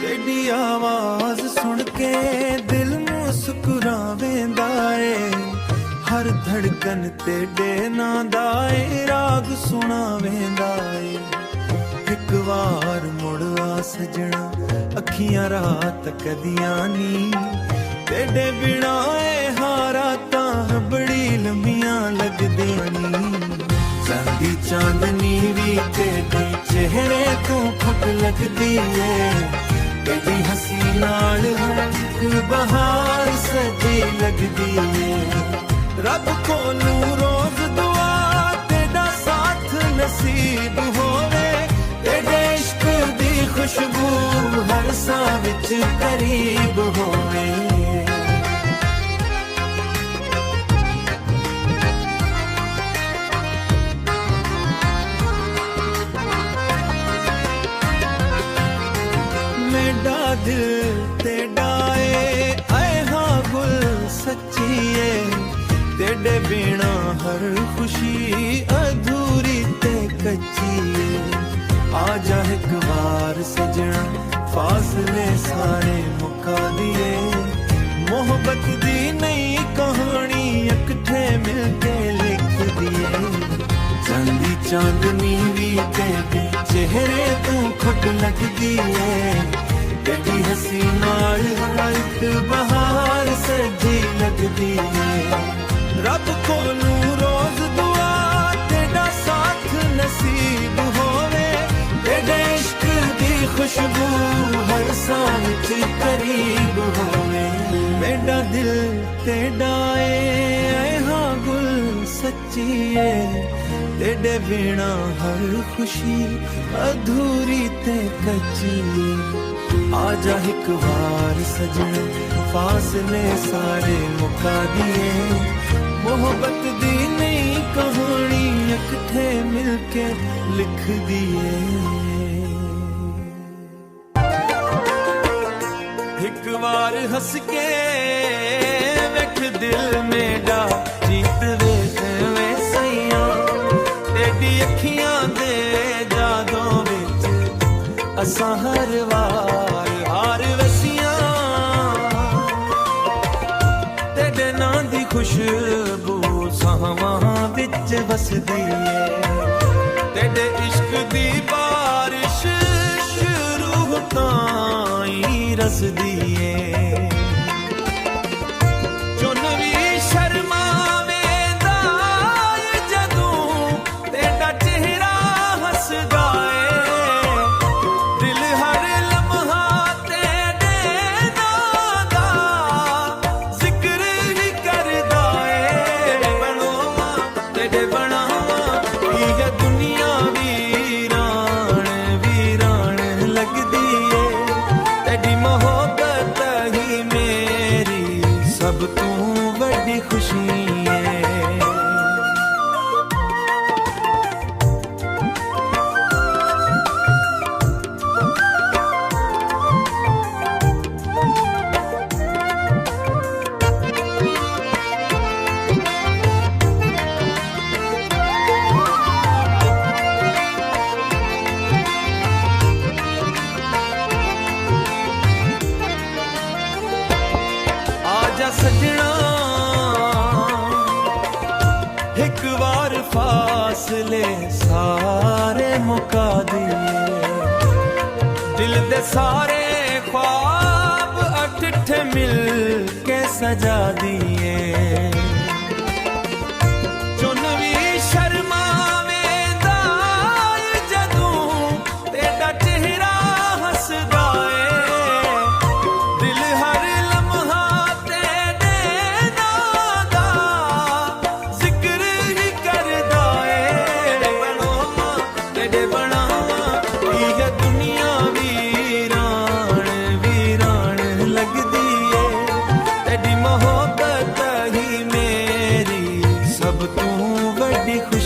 तेरी आवाज सुन के दिल मुस्कुरावेंदा ए, हर धड़कन तेरे नां दा ए राग सुनावेंदा ए। एक बार मुड़ आ सजना अखियां रात कदियां नी, तेरे बिना ए हारा तां बड़ी लंबियां लगदियां नी। चांदी चांदनी भी तेरे चेहरे तो फट लगदी है, तेरी हंसी नाल हर बहार सजी लगदी है। रब कोलू रोज दुआ तेरा साथ नसीब होवे, तेरे इश्क दी खुशबू हर साह विच करीब होवे। मेरा दिल तेरा ऐ हाँ गुल सच्ची है, तेरे बिना हर खुशी अधूरी ते कच्ची है। आजा एक बार सजना फासले सारे मुका दिए, मोहब्बत दी नई कहानी इकट्ठे मिलके लिख दिए। चांदी चांदनी भी तेरे चेहरे तू खुद लगदी है, तेरी हंसी नाल एक बहार सजी लगदी है। रब कोलू रोज दुआ तेरा साथ नसीब होवे, तेरे इश्क दी खुशबू हर साह विच करीब होवे। मेरा दिल तेरा ऐ हाँ गुल सच्ची है, तेरे बिना हर खुशी अधूरी ते कच्ची है। आजा एक बार सजना फासले सारे मुका दिए, मोहब्बत दी नई कहानी इकट्ठे मिलके लिख दिए। एक बार हंस के वेख दिल मेरा जीत वेख वे सैया, तेरी अखियां दे जादों विच असां हर वार हार वसियां। तेरे नां दी खुशबू सावां विच वसदी है, तेरे इश्क दी बारिश शुरू ताईं रसदी है। चुन भी शर्मावेंदा ए जदों तेरा चेहरा हसदा है, दिल हर लम्हा तेरे नां दा जिक्र ही करदा है। बनोवा तेरे बनावा ये दुनिया वीरान वीरान लगदी है, तेरी मोहब्बत ही मेरी सब तू बड़ी खुशी है। आजा सजना एक बार फासले सारे मुका दिए, दिल दे सारे ख्वाब अठठे मिल के सजा दिए। चुन भी शर्मावेंदा ए जदों तेरा चेहरा हसदा है, दिल हर लम्हा तेरे नां दा जिक्र ही करदा है। बनोवा तेरे बनावा ये दुनिया वीरान वीरान लगदी है, तेरी मोहब्बत ही मेरी सब तू बड़ी खुशी